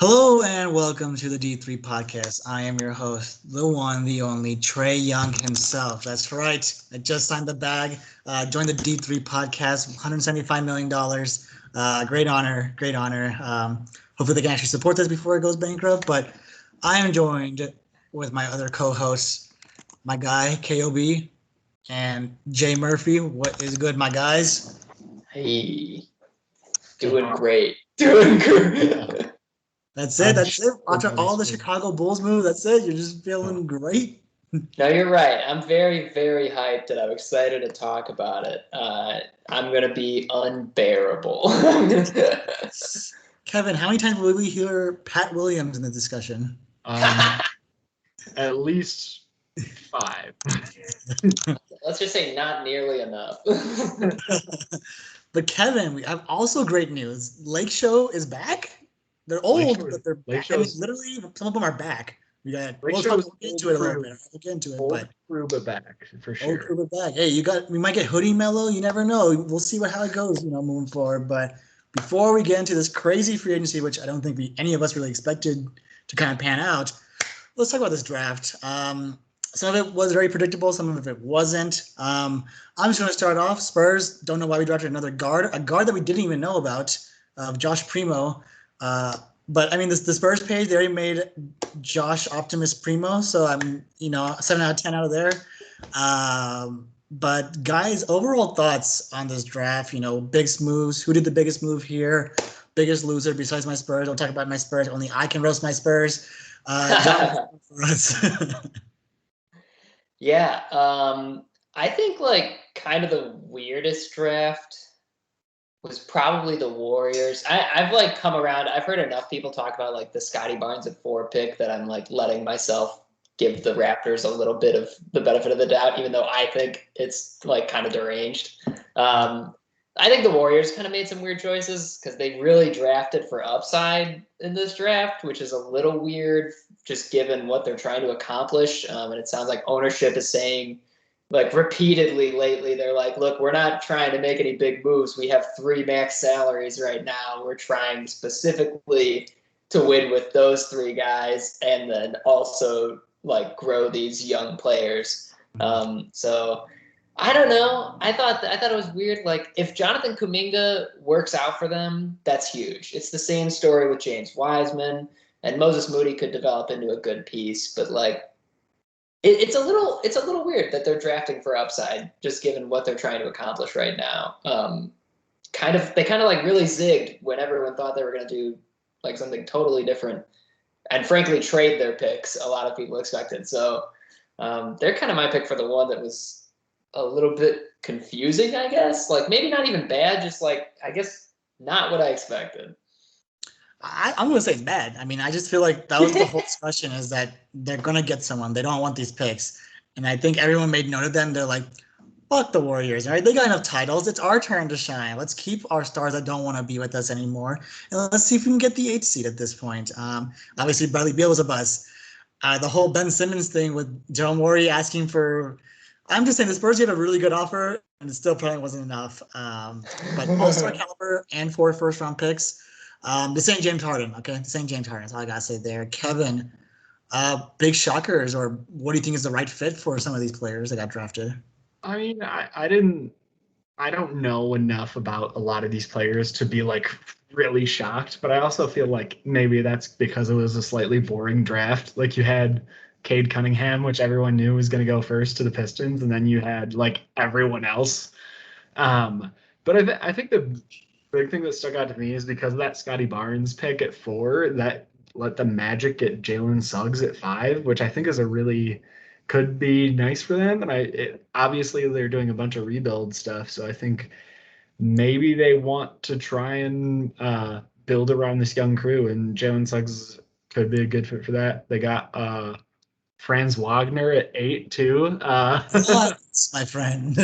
Hello and welcome to the D3 podcast. I am your host, the one, the only Trey Young himself. That's right. I just signed the bag, joined the D3 podcast, $175 million. Great honor, great honor. Hopefully they can actually support this before it goes bankrupt. But I am joined with my other co-hosts, my guy, KOB, and Jay Murphy. What is good, my guys? Hey, doing great. Doing great. That's it. That's it. After all the Chicago Bulls move, that's it. You're just feeling great. No, you're right. I'm very, very hyped and I'm excited to talk about it. I'm going to be unbearable. Kevin, how many times will we hear Pat Williams in the discussion? At least 5. Let's just say not nearly enough. But Kevin, we have also great news. Lake Show is back. They're old, but they're back. I mean, literally, some of them are back. We got. We'll get into it a little bit. We'll get into it, but crew, but back for sure. Old crew, but back. Hey, we might get Hoodie Mellow. You never know. We'll see how it goes. Moving forward. But before we get into this crazy free agency, which I don't think any of us really expected to kind of pan out, let's talk about this draft. Some of it was very predictable. Some of it wasn't. I'm just going to start off. Spurs don't know why we drafted another guard, a guard that we didn't even know about, Josh Primo. But I mean, the Spurs page, they already made Josh Optimus Primo. So I'm, 7 out of 10 out of there. But guys, overall thoughts on this draft, biggest moves. Who did the biggest move here? Biggest loser besides my Spurs. Don't talk about my Spurs. Only I can roast my Spurs. Yeah. I think kind of the weirdest draft was probably the Warriors. I've come around. I've heard enough people talk about the Scotty Barnes at 4 pick that I'm letting myself give the Raptors a little bit of the benefit of the doubt, even though I think it's kind of deranged. I think the Warriors kind of made some weird choices because they really drafted for upside in this draft, which is a little weird just given what they're trying to accomplish. And it sounds like ownership is saying repeatedly lately, they're like, look, we're not trying to make any big moves. We have 3 max salaries right now. We're trying specifically to win with those 3 guys and then also grow these young players. So I don't know. I thought it was weird. If Jonathan Kuminga works out for them, that's huge. It's the same story with James Wiseman, and Moses Moody could develop into a good piece, but it's a little weird that they're drafting for upside, just given what they're trying to accomplish right now. They really zigged when everyone thought they were going to do something totally different, and frankly trade their picks. A lot of people expected. So they're kind of my pick for the one that was a little bit confusing, I guess. Maybe not even bad, just I guess not what I expected. I'm going to say bad. I mean, I just feel like that was the whole discussion is that they're going to get someone. They don't want these picks. And I think everyone made note of them. They're like, fuck the Warriors, right? They got enough titles. It's our turn to shine. Let's keep our stars that don't want to be with us anymore. And let's see if we can get the 8th seed at this point. Obviously, Bradley Beal was a bust. The whole Ben Simmons thing with Joe Morey asking for – I'm just saying the Spurs had a really good offer, and it still probably wasn't enough. But all-star caliber and 4 first-round picks. This ain't James Harden, okay? This ain't James Harden. That's all I got to say there. Kevin, big shockers, or what do you think is the right fit for some of these players that got drafted? I mean, I don't know enough about a lot of these players to be really shocked, but I also feel like maybe that's because it was a slightly boring draft. You had Cade Cunningham, which everyone knew was going to go first to the Pistons, and then you had everyone else. But I think the big thing that stuck out to me is because of that Scotty Barnes pick at 4, that let the Magic get Jalen Suggs at 5, which I think is could be nice for them. And obviously they're doing a bunch of rebuild stuff, so I think maybe they want to try and build around this young crew, and Jalen Suggs could be a good fit for that. They got Franz Wagner at 8 too. My friend.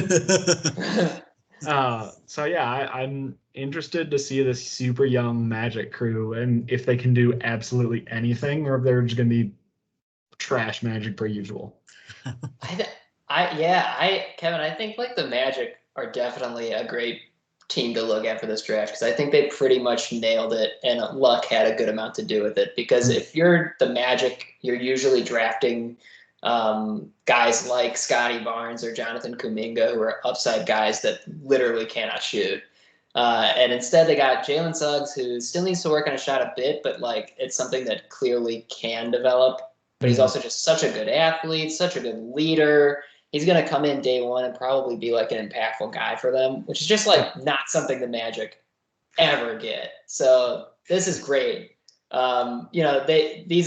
So yeah, I'm interested to see this super young Magic crew and if they can do absolutely anything or if they're just going to be trash Magic per usual. Kevin, I think the Magic are definitely a great team to look at for this draft because I think they pretty much nailed it, and luck had a good amount to do with it. Because if you're the Magic, you're usually drafting guys like Scotty Barnes or Jonathan Kuminga, who are upside guys that literally cannot shoot. And instead, they got Jalen Suggs, who still needs to work on his shot a bit, but like it's something that clearly can develop. But he's also just such a good athlete, such a good leader. He's going to come in day one and probably be like an impactful guy for them, which is just like not something the Magic ever get. So this is great. These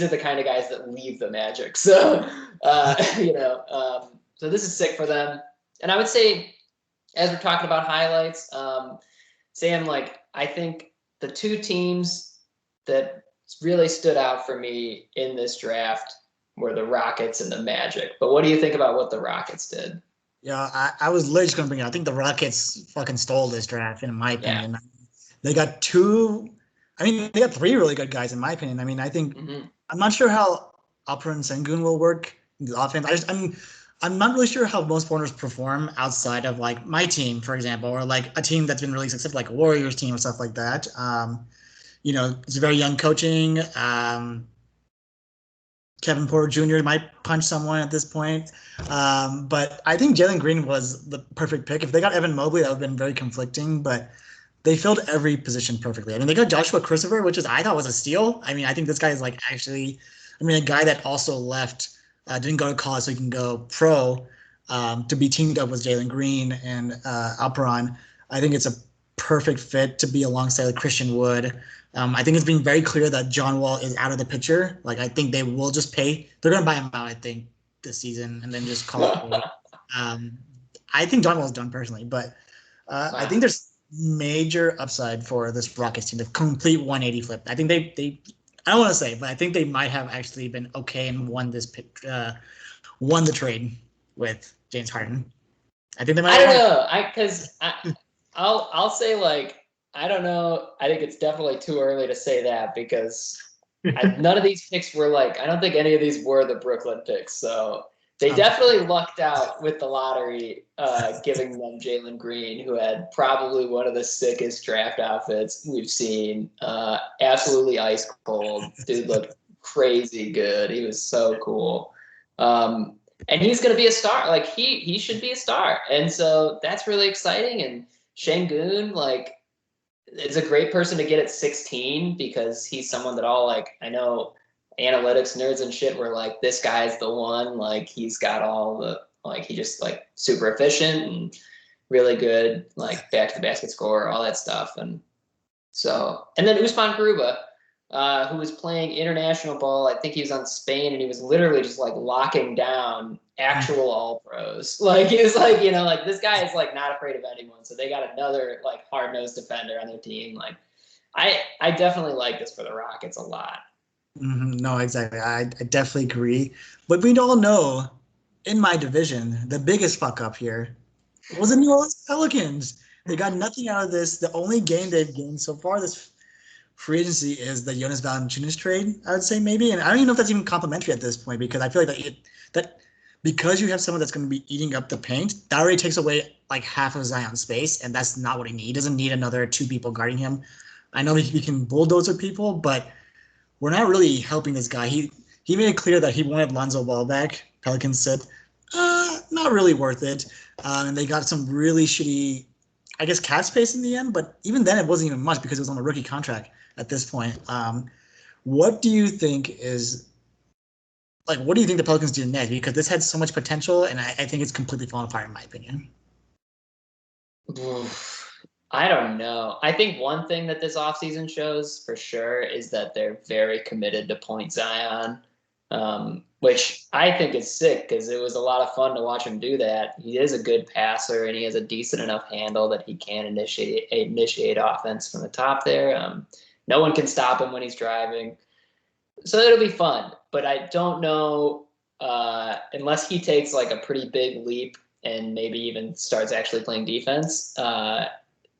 are the kind of guys that leave the Magic. So, so this is sick for them. And I would say, as we're talking about highlights, Sam, like, I think the two teams that really stood out for me in this draft were the Rockets and the Magic. But what do you think about what the Rockets did? Yeah, I was literally just going to bring it up. I think the Rockets fucking stole this draft, in my opinion. Yeah. They got they got three really good guys, in my opinion. I mean, I think I'm not sure how Alperen Sengun will work in the offense. I'm not really sure how most foreigners perform outside of like my team, for example, or like a team that's been really successful, like a Warriors team or stuff like that. It's very young coaching. Kevin Porter Jr. might punch someone at this point. But I think Jalen Green was the perfect pick. If they got Evan Mobley, that would have been very conflicting, but they filled every position perfectly. I mean, they got Joshua Christopher, which I thought was a steal. I mean, I think this guy is like actually, a guy that also left, didn't go to college so he can go pro, to be teamed up with Jalen Green and Alperon. I think it's a perfect fit to be alongside like Christian Wood. I think it's been very clear that John Wall is out of the picture. Like, I think they will just pay. They're going to buy him out, I think, this season and then just call it. I think John Wall's done personally, but wow. I think there's major upside for this Rockets team. The complete 180 flip. I think they I don't want to say, but I think they might have actually been okay and won the trade with James Harden. I think they might. I don't know. I'll say, like, I don't know. I think it's definitely too early to say that because none of these picks were like, I don't think any of these were the Brooklyn picks. So they definitely lucked out with the lottery, giving them Jalen Green, who had probably one of the sickest draft outfits we've seen. Absolutely ice cold. Dude looked crazy good. He was so cool. And he's going to be a star. Like, he should be a star. And so that's really exciting. And Şengün, like, is a great person to get at 16 because he's someone that I know analytics nerds and shit were like, this guy's the one. Like, he's got all the, like, he just like super efficient and really good, like back to the basket scorer, all that stuff. And then Usman Garuba, who was playing international ball. I think he was on Spain, and he was literally just like locking down actual all pros. Like, he was like, like, this guy is like not afraid of anyone. So they got another like hard-nosed defender on their team. Like, I definitely like this for the Rockets a lot. No, exactly. I definitely agree. But we all know, in my division, the biggest fuck up here was the New Orleans Pelicans. They got nothing out of this. The only game they've gained so far this free agency is the Jonas Valanciunas trade, I would say, maybe. And I don't even know if that's even complimentary at this point, because I feel like that because you have someone that's going to be eating up the paint, that already takes away like half of Zion's space, and that's not what he needs. He doesn't need another two people guarding him. I know he can bulldozer people, but we're not really helping this guy. He made it clear that he wanted Lonzo Ball back. Pelicans said, not really worth it. And they got some really shitty, I guess, cap space in the end, but even then it wasn't even much because it was on a rookie contract at this point. What do you think the Pelicans do next? Because this had so much potential, and I think it's completely fallen apart, in my opinion. I don't know. I think one thing that this offseason shows for sure is that they're very committed to Point Zion, which I think is sick because it was a lot of fun to watch him do that. He is a good passer, and he has a decent enough handle that he can initiate offense from the top there. No one can stop him when he's driving. So it'll be fun. But I don't know, unless he takes like a pretty big leap and maybe even starts actually playing defense,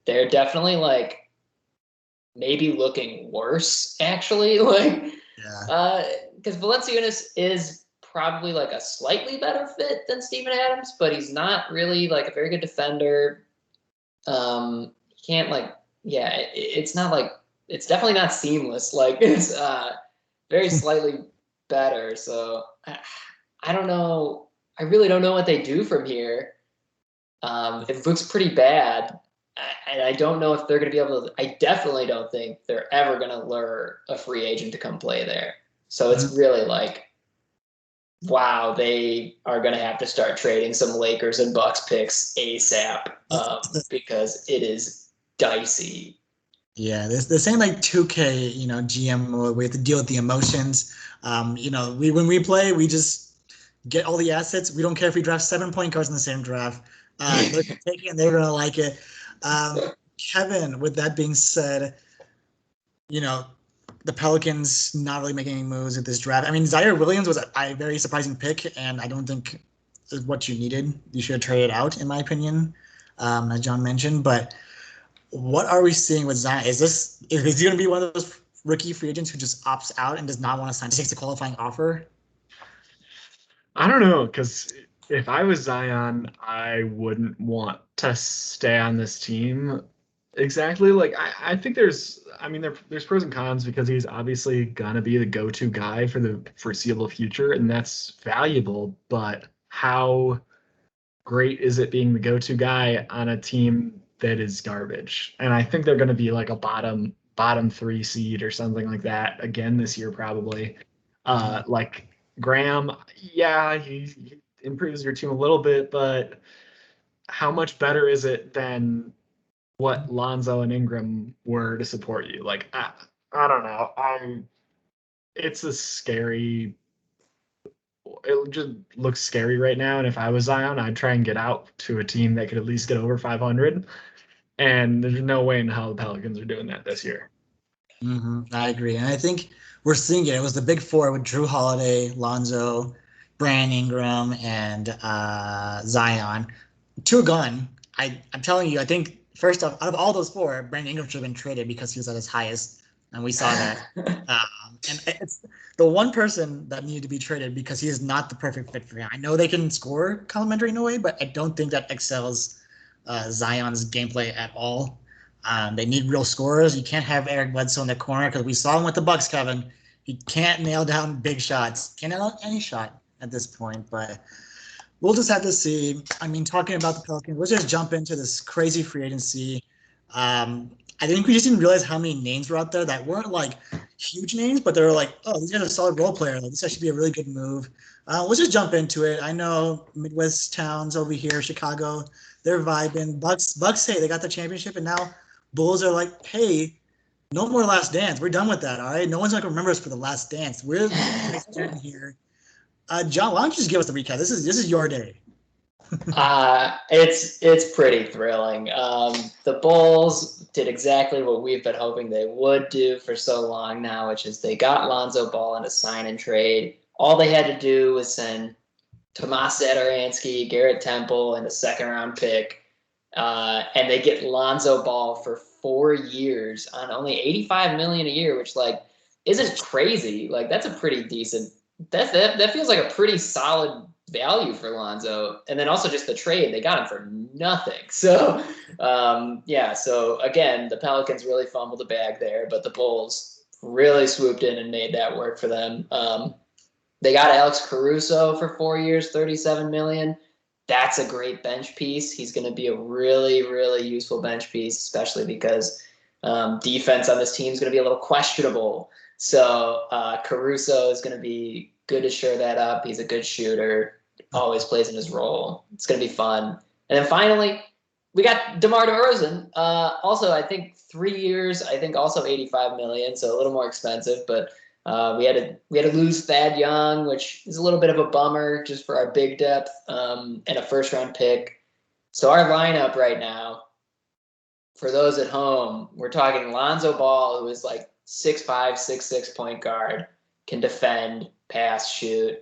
they're definitely like maybe looking worse, actually. Like, because Valanciunas is probably like a slightly better fit than Steven Adams, but he's not really like a very good defender. can't like, yeah, it's not like, it's definitely not seamless. Like it's very slightly better. So I don't know. I really don't know what they do from here. It looks pretty bad. And I don't know if they're going to be able to. I definitely don't think they're ever going to lure a free agent to come play there. So it's really like, wow, they are going to have to start trading some Lakers and Bucks picks ASAP because it is dicey. Yeah, the same like 2K, GM mode. We have to deal with the emotions. When we play, we just get all the assets. We don't care if we draft 7 point guards in the same draft. They're gonna take it and they're gonna like it. Kevin, with that being said, the Pelicans not really making any moves at this draft. I mean, Zaire Williams was a very surprising pick, and I don't think is what you needed. You should have traded out, in my opinion, as John mentioned. But what are we seeing with Zion? Is he going to be one of those rookie free agents who just opts out and does not want to sign, just takes a qualifying offer? I don't know, because if I was Zion, I wouldn't want to stay on this team. Exactly. Like I think there's pros and cons because he's obviously gonna be the go-to guy for the foreseeable future, and that's valuable. But how great is it being the go-to guy on a team that is garbage? And I think they're gonna be like a bottom 3 seed or something like that again this year, probably. Like Graham, yeah, he improves your team a little bit, but how much better is it than what Lonzo and Ingram were to support you? Like, I don't know. It's a scary. It just looks scary right now. And if I was Zion, I'd try and get out to a team that could at least get over 500. And there's no way in hell the Pelicans are doing that this year. I agree. And I think we're seeing it. It was the big four with Drew Holiday, Lonzo, Brandon Ingram, and Zion. To a gun, I'm telling you, I think first off, out of all those four, Brandon Ingram should have been traded because he was at his highest, and we saw that. And it's the one person that needed to be traded because he is not the perfect fit for him. I know they can score complimentary in a way, but I don't think that excels Zion's gameplay at all. They need real scorers. You can't have Eric Bledsoe in the corner because we saw him with the Bucks, Kevin. He can't nail down big shots. Can't nail down any shot at this point, but we'll just have to see. I mean, talking about the Pelicans, let's just jump into this crazy free agency. I think we just didn't realize how many names were out there that weren't like huge names, but they were like, oh, these guys are a solid role player. Like, this actually be a really good move. Let's just jump into it. I know Midwest towns over here, Chicago, they're vibing. Bucks, hey, they got the championship, and now Bulls are like, hey, no more Last Dance. We're done with that, all right? No one's going to remember us for the Last Dance. We're here. John, why don't you just give us the recap? This is your day. It's pretty thrilling. The Bulls did exactly what we've been hoping they would do for so long now, which is they got Lonzo Ball in a sign and trade. All they had to do was send Tomas Satoransky, Garrett Temple, and a second-round pick, and they get Lonzo Ball for 4 years on only $85 million a year, which like isn't crazy. Like that's a pretty decent. That feels like a pretty solid value for Lonzo. And then also just the trade, they got him for nothing. So so again, the Pelicans really fumbled the bag there, but the Bulls really swooped in and made that work for them. They got Alex Caruso for 4 years, $37 million. That's a great bench piece. He's going to be a really, really useful bench piece, especially because defense on this team is going to be a little questionable. So Caruso is going to be good to shore that up. He's a good shooter, always plays in his role. It's going to be fun. And then finally, we got DeMar DeRozan. Also, I think 3 years. I think also $85 million, so a little more expensive. But we had to lose Thad Young, which is a little bit of a bummer just for our big depth and a first-round pick. So our lineup right now, for those at home, we're talking Lonzo Ball, who is like 6'5", 6'6" point guard, can defend, pass, shoot.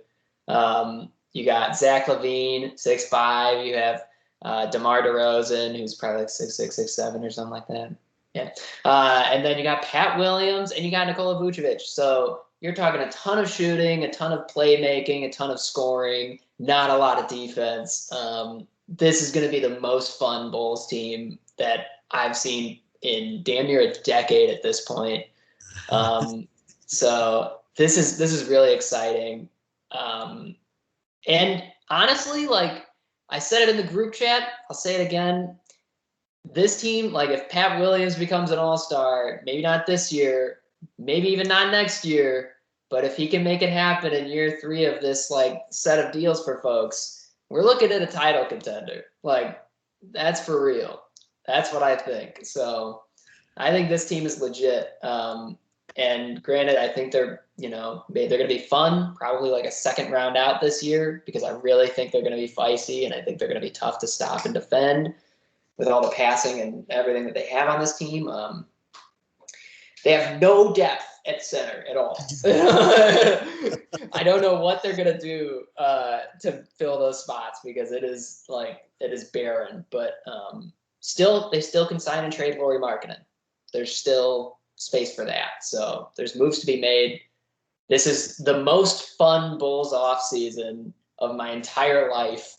You got Zach LaVine, 6'5". You have DeMar DeRozan, who's probably like 6'6", 6'7", or something like that. Yeah. And then you got Pat Williams and you got Nikola Vucevic. So you're talking a ton of shooting, a ton of playmaking, a ton of scoring, not a lot of defense. This is going to be the most fun Bulls team that I've seen in damn near a decade at this point. So this is really exciting. And honestly, like I said it in the group chat, I'll say it again. This team, like if Pat Williams becomes an all-star, maybe not this year, maybe even not next year, but if he can make it happen in year 3 of this like set of deals for folks, we're looking at a title contender. Like that's for real. That's what I think. So I think this team is legit. And granted, I think they're going to be fun, probably like a second round out this year, because I really think they're going to be feisty and I think they're going to be tough to stop and defend with all the passing and everything that they have on this team. They have no depth at center at all. I don't know what they're going to do to fill those spots because it is barren, but they still can sign and trade Lauri Markkanen. There's still space for that. So there's moves to be made. This is the most fun Bulls offseason of my entire life.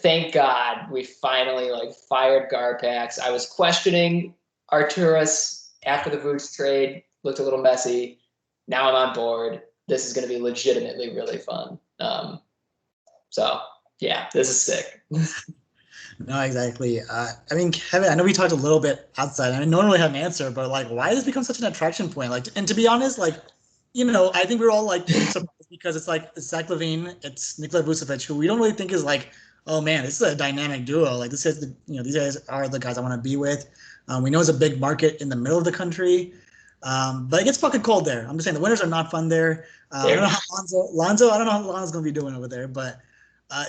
Thank God we finally fired Garpax. I was questioning Arturas after the Vooch trade. Looked a little messy. Now I'm on board. This is going to be legitimately really fun. So yeah, this is sick. No, exactly. I mean, Kevin, I know we talked a little bit outside. I mean, no one really had an answer, but why has this become such an attraction point? And to be honest, I think we're all surprised because it's Zach LaVine, it's Nikola Vucevic, who we don't really think is oh man, this is a dynamic duo. This is these guys are the guys I want to be with. We know it's a big market in the middle of the country, but it gets fucking cold there. I'm just saying the winters are not fun there. I don't know how Lonzo. I don't know how Lonzo's gonna be doing over there, but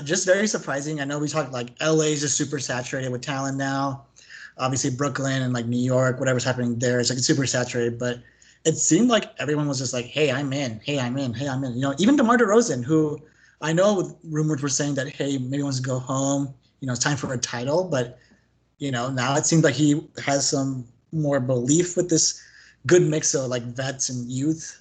just very surprising. I know we talked LA is just super saturated with talent now. Obviously Brooklyn and New York, whatever's happening there, it's super saturated. But it seemed like everyone was just hey, I'm in. Hey, I'm in. Hey, I'm in. Even DeMar DeRozan, who I know rumors were saying that, hey, maybe he wants to go home. It's time for a title. But, now it seems like he has some more belief with this good mix of vets and youth.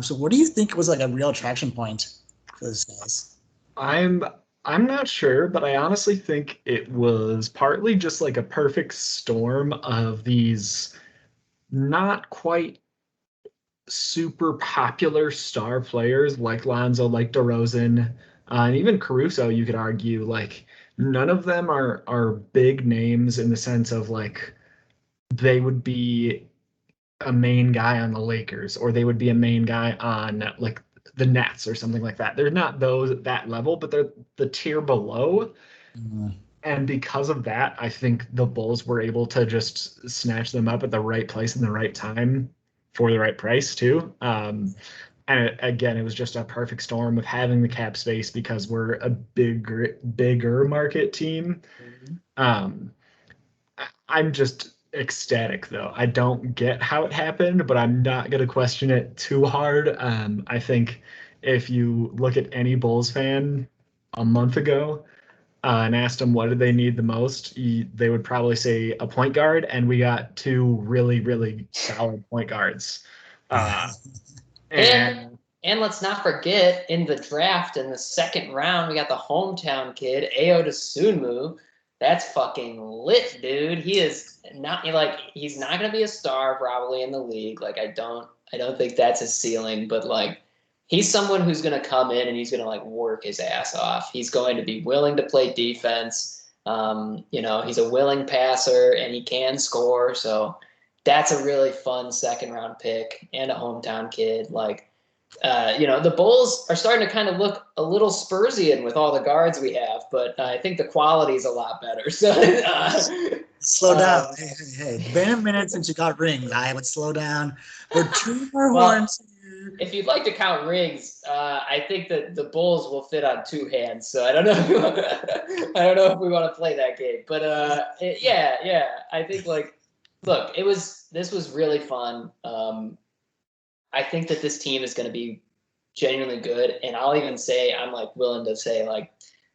So what do you think was a real attraction point for those guys? I'm not sure, but I honestly think it was partly just a perfect storm of these not quite super popular star players like Lonzo, like DeRozan, and even Caruso. You could argue none of them are big names in the sense of they would be a main guy on the Lakers or they would be a main guy on the Nets or something like that. They're not those at that level, but they're the tier below. Mm-hmm. And because of that, I think the Bulls were able to just snatch them up at the right place in the right time for the right price too. And again, it was just a perfect storm of having the cap space because we're a bigger market team. Mm-hmm. I'm just ecstatic though. I don't get how it happened, but I'm not going to question it too hard. I think if you look at any Bulls fan a month ago and asked them what did they need the most, they would probably say a point guard, and we got 2 really, really solid point guards. And let's not forget, in the draft in the second round, we got the hometown kid, Ayo Dosunmu. That's fucking lit, dude. He is not he's not gonna be a star probably in the league. I don't think that's his ceiling, but he's someone who's gonna come in and he's gonna work his ass off. He's going to be willing to play defense. He's a willing passer and he can score. So that's a really fun second round pick and a hometown kid. The Bulls are starting to kind of look a little Spursian with all the guards we have, but I think the quality is a lot better. So slow down. Hey, been a minute since you got rings. I would slow down. We're 2 more horns. If you'd like to count rings, I think that the Bulls will fit on 2 hands. So I don't know. If we want to play that game, but yeah. I think look, this was really fun. I think that this team is going to be genuinely good, and I'll even say I'm willing to say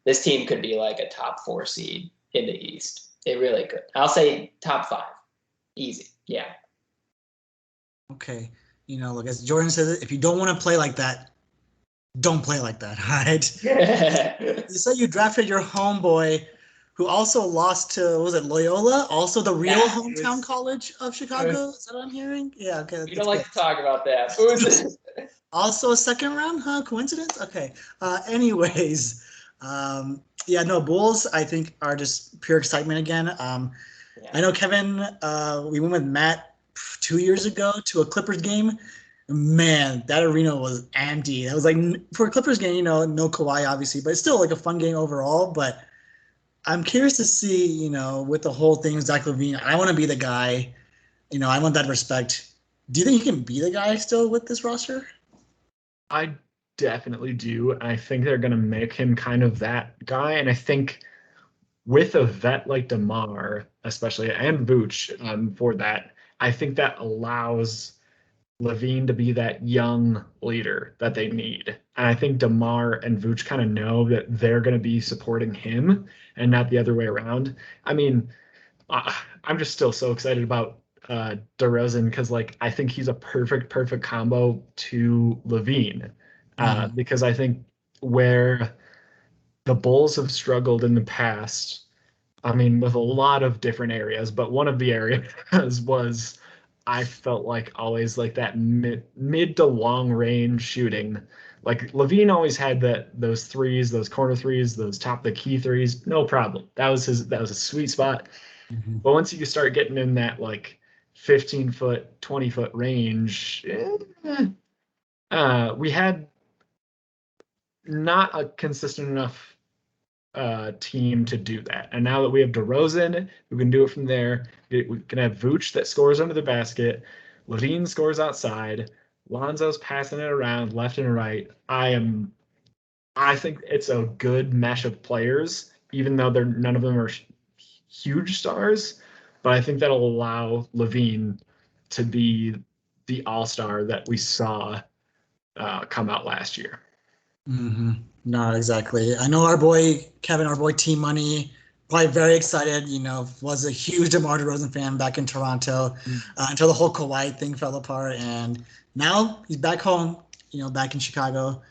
this team could be a top 4 seed in the East. It really could. I'll say top 5, easy. Yeah. Okay. Look, as Jordan says, if you don't want to play like that, don't play like that. All right. You say you drafted your homeboy, who also lost to, what was it, Loyola? Also the real Yeah, hometown college of Chicago. Is that what I'm hearing? Yeah, okay. We That's don't like good. to talk about that. Who is this? Also a second round, huh? Coincidence? Okay. Anyways, yeah, no, Bulls, I think, are just pure excitement again. I know, Kevin, we went with Matt 2 years ago to a Clippers game. Man, that arena was empty. That was like, for a Clippers game, no Kawhi, obviously, but it's still like a fun game overall. But I'm curious to see, with the whole thing with Zach LaVine, I want to be the guy. I want that respect. Do you think he can be the guy still with this roster? I definitely do. I think they're going to make him kind of that guy. And I think with a vet like DeMar, especially, and Vooch for that, I think that allows Levine to be that young leader that they need. And I think DeMar and Vooch kind of know that they're going to be supporting him and not the other way around. I mean, I'm just still so excited about DeRozan because, like, I think he's a perfect combo to Levine because I think where the Bulls have struggled in the past, I mean, with a lot of different areas, but one of the areas was I felt like always like that mid to long range shooting. Like Levine always had those threes, those corner threes, those top of the key threes, no problem. That was a sweet spot. Mm-hmm. But once you start getting in that like 15-foot, 20-foot range, we had not a consistent enough team to do that. And now that we have DeRozan, who can do it from there, we can have Vooch that scores under the basket, Levine scores outside, Lonzo's passing it around left and right. I think it's a good mesh of players, even though none of them are huge stars. But I think that'll allow Levine to be the all-star that we saw come out last year. Mm-hmm. No, exactly. I know our boy Kevin, our boy Team Money, probably very excited. Was a huge DeMar DeRozan fan back in Toronto until the whole Kawhi thing fell apart, and now he's back home. Back in Chicago.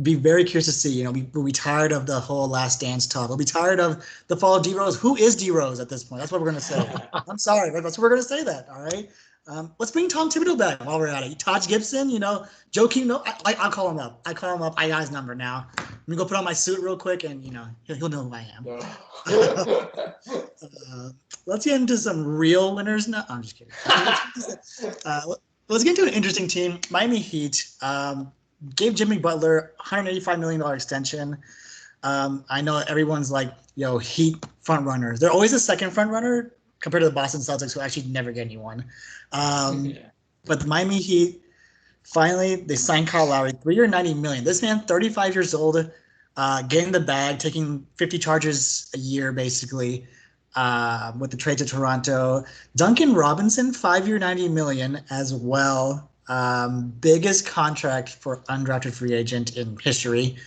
Be very curious to see. We'll be tired of the whole Last Dance talk. We'll be tired of the fall of D Rose. Who is D Rose at this point? That's what we're gonna say. I'm sorry, but that's what we're gonna say. That all right. Let's bring Tom Thibodeau back while we're at it. Taj Gibson, Joakim. No, I'll call him up. I got his number now. Let me go put on my suit real quick, and he'll know who I am. Let's get into some real winners now. I'm just kidding. Let's get into an interesting team. Miami Heat gave Jimmy Butler $185 million extension. I know everyone's like, Heat front runners. They're always the second front runner compared to the Boston Celtics, who actually never get anyone. But the Miami Heat, finally, they signed Kyle Lowry, 3 year, $90 million. This man, 35 years old, getting the bag, taking 50 charges a year, basically, with the trade to Toronto. Duncan Robinson, 5 year, $90 million as well. Biggest contract for undrafted free agent in history.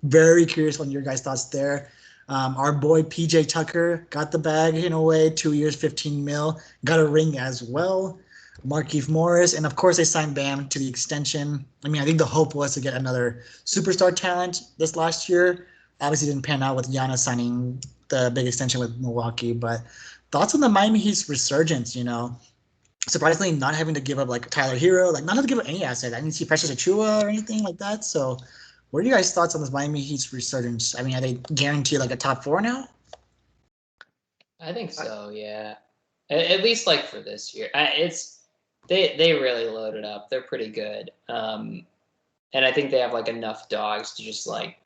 Very curious on your guys' thoughts there. Our boy PJ Tucker got the bag in a way, 2 years, 15 mil, got a ring as well. Markieff Morris, and of course they signed Bam to the extension. I mean, I think the hope was to get another superstar talent this last year. Obviously didn't pan out with Giannis signing the big extension with Milwaukee, but thoughts on the Miami Heat's resurgence, surprisingly not having to give up like Tyler Hero, like not having to give up any asset. I didn't see Precious Achua or anything like that. So what are you guys' thoughts on this Miami Heat's resurgence? I mean, are they guaranteed like a top 4 now? I think so, yeah. At least like for this year. They really loaded up. They're pretty good. And I think they have like enough dogs to just like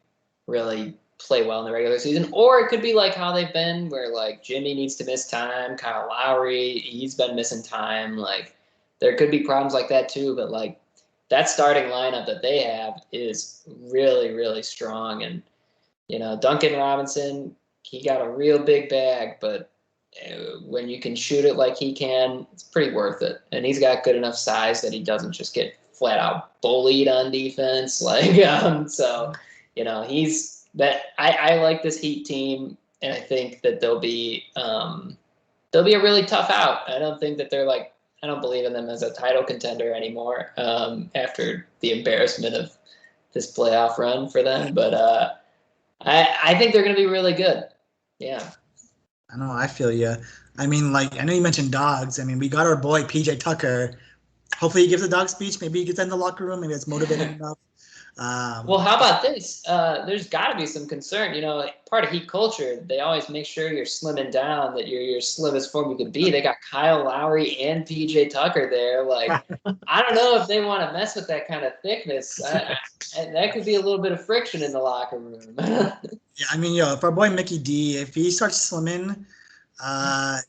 really play well in the regular season. Or it could be like how they've been where like Jimmy needs to miss time, Kyle Lowry, he's been missing time. Like there could be problems like that too, but like that starting lineup that they have is really, really strong. And, Duncan Robinson, he got a real big bag, but when you can shoot it like he can, it's pretty worth it. And he's got good enough size that he doesn't just get flat out bullied on defense. So, he's that. I like this Heat team, and I think that they'll be a really tough out. I don't think that I don't believe in them as a title contender anymore after the embarrassment of this playoff run for them. But I think they're going to be really good. Yeah. I know. I feel you. I mean, like, I know you mentioned dogs. I mean, we got our boy PJ Tucker. Hopefully, he gives a dog speech. Maybe he gets in the locker room. Maybe it's motivating enough. Well, how about this? There's got to be some concern. Part of Heat culture, they always make sure you're slimming down, that you're your slimmest form you could be. They got Kyle Lowry and PJ Tucker there. Like, I don't know if they want to mess with that kind of thickness. And that could be a little bit of friction in the locker room. Yeah, I mean, if our boy Mickey D, if he starts slimming,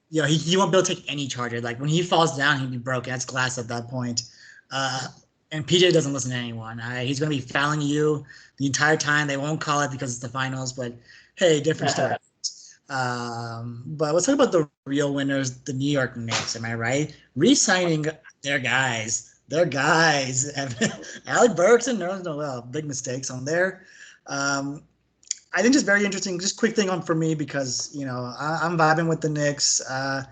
he won't be able to take any charger. Like when he falls down, he'd be broken. That's glass at that point. And PJ doesn't listen to anyone. He's going to be fouling you the entire time. They won't call it because it's the finals, but hey, different story. But let's talk about the real winners, the New York Knicks. Am I right? Re-signing their guys. Alec Burks and Nerlens Noel, big mistakes on there. I think just very interesting. Just quick thing for me because I'm vibing with the Knicks. I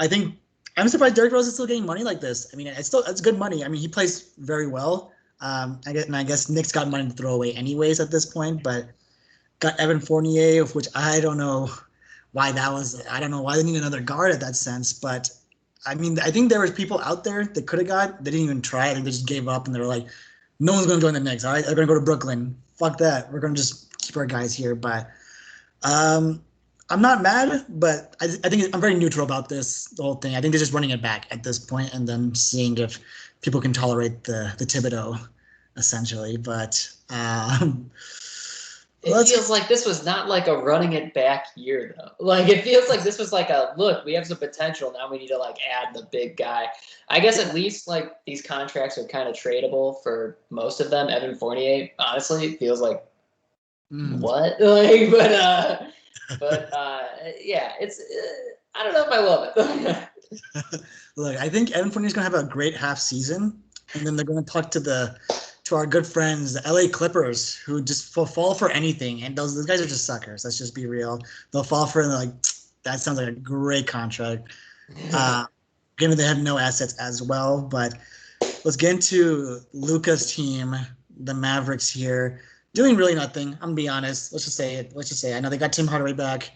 think I'm surprised Derrick Rose is still getting money like this. I mean, it's good money. I mean, he plays very well. I guess Knicks got money to throw away anyways at this point, but got Evan Fournier, of which I don't know why that was. I don't know why they need another guard at that sense, but I mean, I think there was people out there that could have got. They didn't even try. I think they just gave up and they were like, no one's going to join the Knicks. All right, they're going to go to Brooklyn. Fuck that. We're going to just keep our guys here. But I'm not mad, but I think I'm very neutral about the whole thing. I think they're just running it back at this point and then seeing if people can tolerate the Thibodeau, essentially. But it feels like this was not like a running it back year, though. Like, it feels like this was like look, we have some potential. Now we need to, like, add the big guy. I guess at least, like, these contracts are kind of tradable for most of them. Evan Fournier, honestly, it feels like, what? Like, but yeah, it's I don't know if I love it. Look, I think Evan Fournier is going to have a great half season, and then they're going to talk to our good friends, the LA Clippers, who just fall for anything, and those guys are just suckers. Let's just be real. They'll fall for it, and they're like, that sounds like a great contract. Given they have no assets as well, but let's get into Luka's team, the Mavericks here. Doing really nothing. I'm gonna be honest. Let's just say it. I know they got Tim Hardaway back.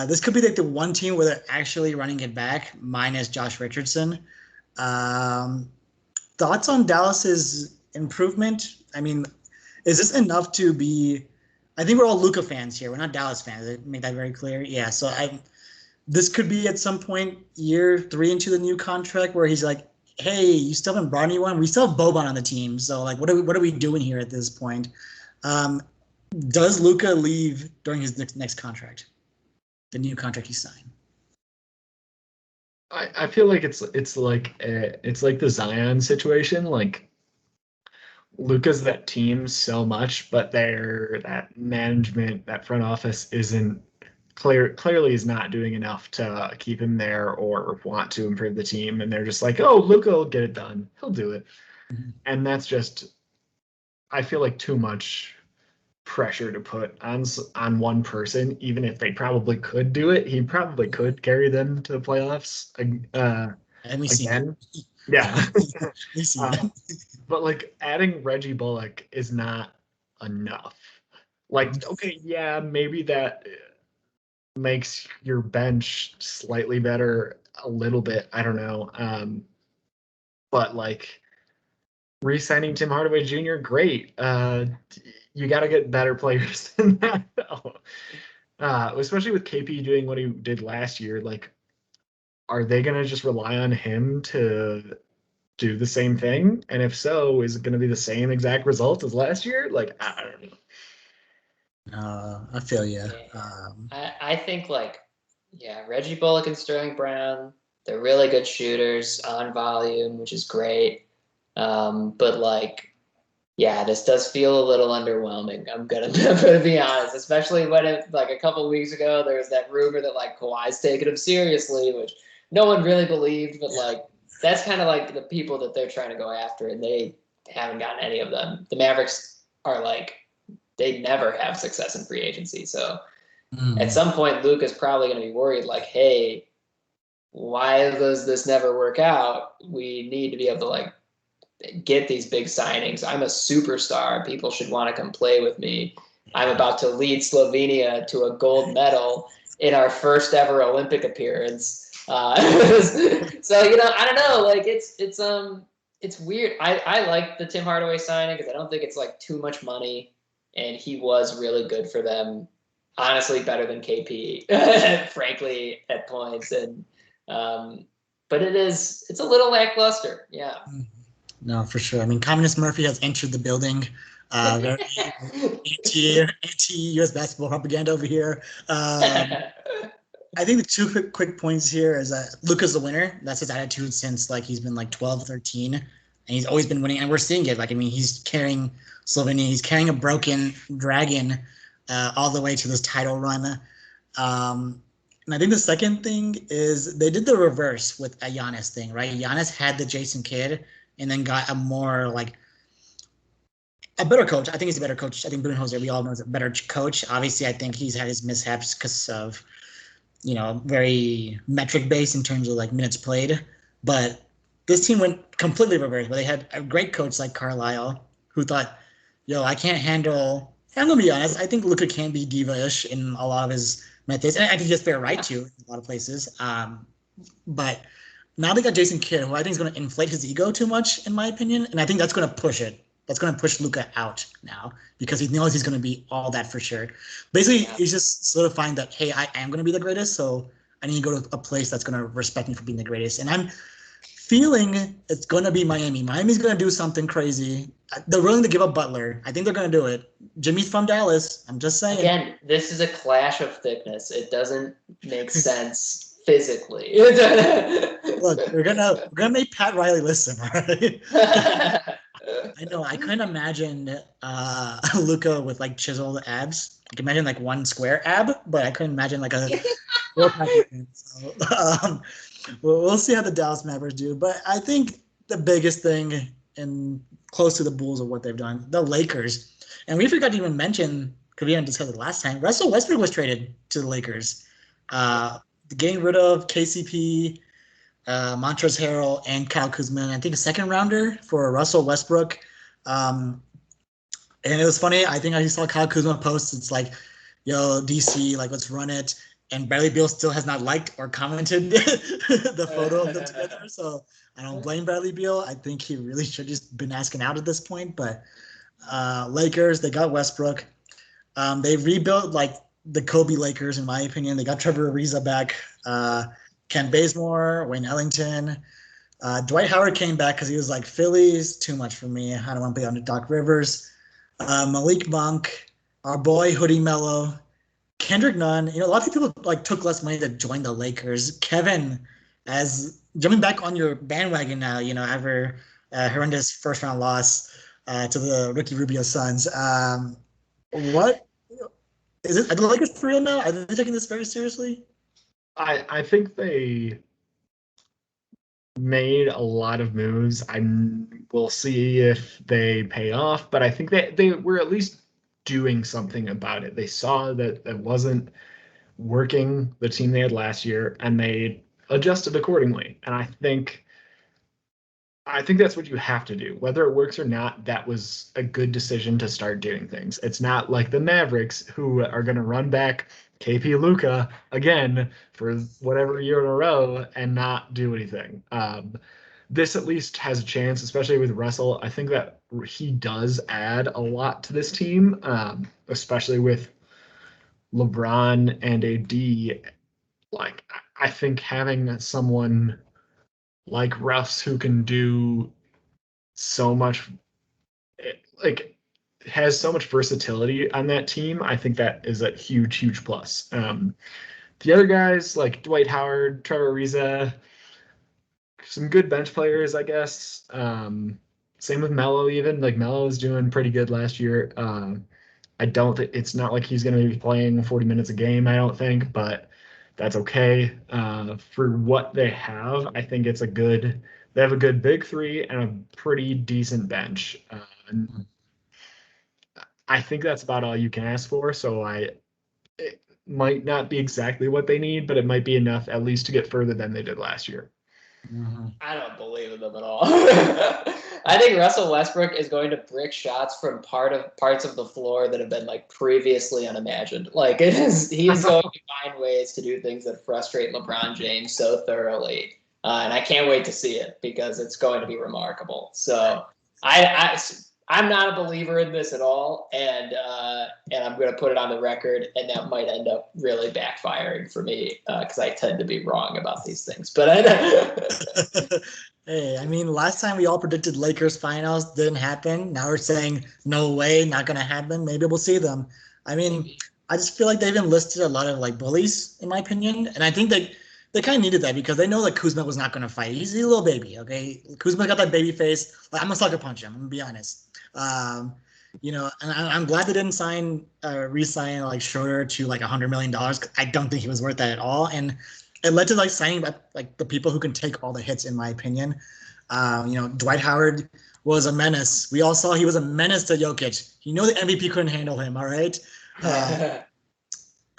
This could be like the one team where they're actually running it back, minus Josh Richardson. Thoughts on Dallas's improvement? I mean, is this enough to be? I think we're all Luka fans here. We're not Dallas fans. I make that very clear. Yeah. So this could be at some point year 3 into the new contract where he's like, hey, you still haven't brought anyone. We still have Boban on the team. So like, what are we doing here at this point? Does Luka leave during his next contract, the new contract he signed? I feel like it's like the Zion situation. Like, Luka's that team so much, but that management, that front office isn't clearly is not doing enough to keep him there or want to improve the team. And they're just like, oh, Luka will get it done. He'll do it. Mm-hmm. And that's just, I feel like, too much pressure to put on one person. Even if they probably could do it, he probably could carry them to the playoffs and we again. See yeah. We see but like, adding Reggie Bullock is not enough. Like, okay, yeah, maybe that makes your bench slightly better a little bit. I don't know. But like, re-signing Tim Hardaway Jr., great. You got to get better players than that, though. Especially with KP doing what he did last year. Like, are they going to just rely on him to do the same thing? And if so, is it going to be the same exact result as last year? Like, I don't know. I feel you. I think, like, yeah, Reggie Bullock and Sterling Brown, they're really good shooters on volume, which is great. But like, yeah, this does feel a little underwhelming. I'm gonna be honest, especially when like a couple of weeks ago there was that rumor that like Kawhi's taking him seriously, which no one really believed. But like, that's kind of like the people that they're trying to go after, and they haven't gotten any of them. The Mavericks are like, they never have success in free agency, so at some point Luka's probably going to be worried, like, hey, why does this never work out? We need to be able to like get these big signings. I'm a superstar. People should want to come play with me. I'm about to lead Slovenia to a gold medal in our first ever Olympic appearance. So I don't know. Like it's weird. I like the Tim Hardaway signing because I don't think it's like too much money, and he was really good for them. Honestly, better than KP, frankly, at points. And but it's a little lackluster. Yeah. No, for sure. I mean, Communist Murphy has entered the building. Very anti-US basketball propaganda over here. I think the two quick points here is that Luka's the winner. That's his attitude since like he's been like 12, 13, and he's always been winning. And we're seeing it. Like, I mean, he's carrying Slovenia. He's carrying a broken dragon all the way to this title run. And I think the second thing is they did the reverse with a Giannis thing, right? Giannis had the Jason Kidd and then got a more like a better coach. I think he's a better coach. I think Budenholzer, we all know, is a better coach. Obviously, I think he's had his mishaps because of, very metric based in terms of like minutes played. But this team went completely reverse, where they had a great coach like Carlisle who thought, I can't handle. I'm going to be honest. I think Luka can be diva-ish in a lot of his methods. And I think he has fair right to in a lot of places. But now they got Jason Kidd, who I think is going to inflate his ego too much, in my opinion. And I think that's going to push it. That's going to push Luka out now because he knows he's going to be all that for sure. Basically, he's just solidifying that, hey, I am going to be the greatest, so I need to go to a place that's going to respect me for being the greatest. And I'm feeling it's going to be Miami. Miami's going to do something crazy. They're willing to give up Butler. I think they're going to do it. Jimmy's from Dallas. I'm just saying. Again, this is a clash of thickness. It doesn't make sense physically. Look, we're gonna make Pat Riley listen, all right? I know. I couldn't imagine Luka with like chiseled abs. I can imagine like one square ab, but I couldn't imagine like a four-pack. So, we'll see how the Dallas Mavericks do. But I think the biggest thing, and close to the Bulls of what they've done, the Lakers. And we forgot to even mention, because we didn't discuss it last time, Russell Westbrook was traded to the Lakers. Getting rid of KCP, Montrezl Harrell, and Kyle Kuzma. I think a second rounder for Russell Westbrook. And it was funny. I think I saw Kyle Kuzma post. It's like, yo, DC, like, let's run it. And Bradley Beal still has not liked or commented the photo of them together. So I don't blame Bradley Beal. I think he really should just been asking out at this point. But Lakers, they got Westbrook. They rebuilt like the Kobe Lakers, in my opinion. They got Trevor Ariza back. Ken Bazemore, Wayne Ellington. Dwight Howard came back because he was like, Philly's too much for me. I don't want to play under Doc Rivers. Malik Monk, our boy Hoodie Mello, Kendrick Nunn. A lot of people like took less money to join the Lakers. Kevin, as jumping back on your bandwagon now, after horrendous first round loss to the Ricky Rubio Suns. What is it? Are the Lakers for real now? Are they taking this very seriously? I think they made a lot of moves. We'll see if they pay off, but I think they were at least doing something about it. They saw that it wasn't working, the team they had last year, and they adjusted accordingly. And I think that's what you have to do. Whether it works or not, that was a good decision to start doing things. It's not like the Mavericks, who are going to run back KP Luka again for whatever year in a row and not do anything. This at least has a chance, especially with Russell. I think that he does add a lot to this team, especially with LeBron and AD. Like, I think having someone like Russ who can do so much, like, has so much versatility on that team, I think that is a huge, huge plus. The other guys like Dwight Howard, Trevor Ariza, some good bench players, I guess. Same with Melo, even. Like, Melo is doing pretty good last year. I don't think it's not like he's going to be playing 40 minutes a game, I don't think, but that's okay. For what they have, I think they have a good big three and a pretty decent bench. I think that's about all you can ask for. So it might not be exactly what they need, but it might be enough at least to get further than they did last year. I don't believe in them at all. I think Russell Westbrook is going to brick shots from parts of the floor that have been like previously unimagined. Like he's going to find ways to do things that frustrate LeBron James so thoroughly, and I can't wait to see it because it's going to be remarkable. So I'm not a believer in this at all, and I'm going to put it on the record, and that might end up really backfiring for me because I tend to be wrong about these things. But Hey, I mean, last time we all predicted Lakers finals didn't happen. Now we're saying no way, not gonna happen. Maybe we'll see them. I mean, I just feel like they've enlisted a lot of like bullies, in my opinion, and I think they kind of needed that because they know that Kuzma was not gonna fight. He's a little baby, okay? Kuzma got that baby face. Like, I'm a sucker punch him. I'm gonna be honest. And I'm glad they didn't re-sign like Schroeder to like $100 million. I don't think he was worth that at all, and it led to like signing like the people who can take all the hits, in my opinion. Dwight Howard was a menace. We all saw he was a menace to Jokic. You know the MVP couldn't handle him. All right.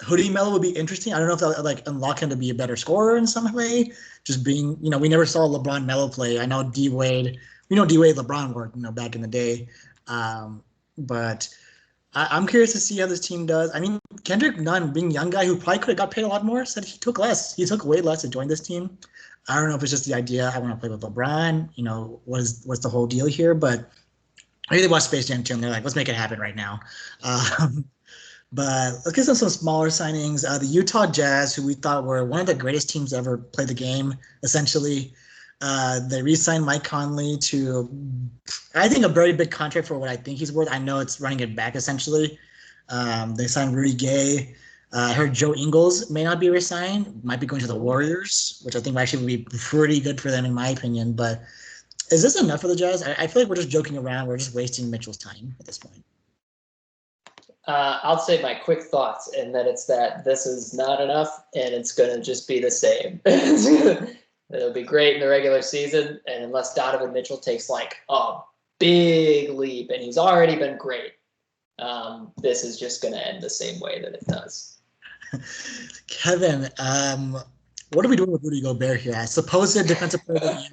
Hoodie Melo would be interesting. I don't know if they'll like unlock him to be a better scorer in some way. Just being, we never saw LeBron Melo play. I know D Wade. We know D Wade LeBron worked, back in the day. But I'm curious to see how this team does. I mean, Kendrick Nunn, being a young guy who probably could have got paid a lot more, said he took less. He took way less to join this team. I don't know if it's just the idea I want to play with LeBron. What's the whole deal here? But maybe they watched Space Jam 2 and they're like, let's make it happen right now. But let's get some smaller signings. The Utah Jazz, who we thought were one of the greatest teams to ever play the game, essentially. They re-signed Mike Conley to, I think, a very big contract for what I think he's worth. I know it's running it back, essentially. They signed Rudy Gay. I heard Joe Ingles may not be re-signed, might be going to the Warriors, which I think actually would be pretty good for them, in my opinion. But is this enough for the Jazz? I feel like we're just joking around. We're just wasting Mitchell's time at this point. I'll say my quick thoughts, and that it's that this is not enough, and it's going to just be the same. It'll be great in the regular season, and unless Donovan Mitchell takes like a big leap, and he's already been great, this is just going to end the same way that it does. Kevin, what are we doing with Rudy Gobert here? Supposed defensive player of the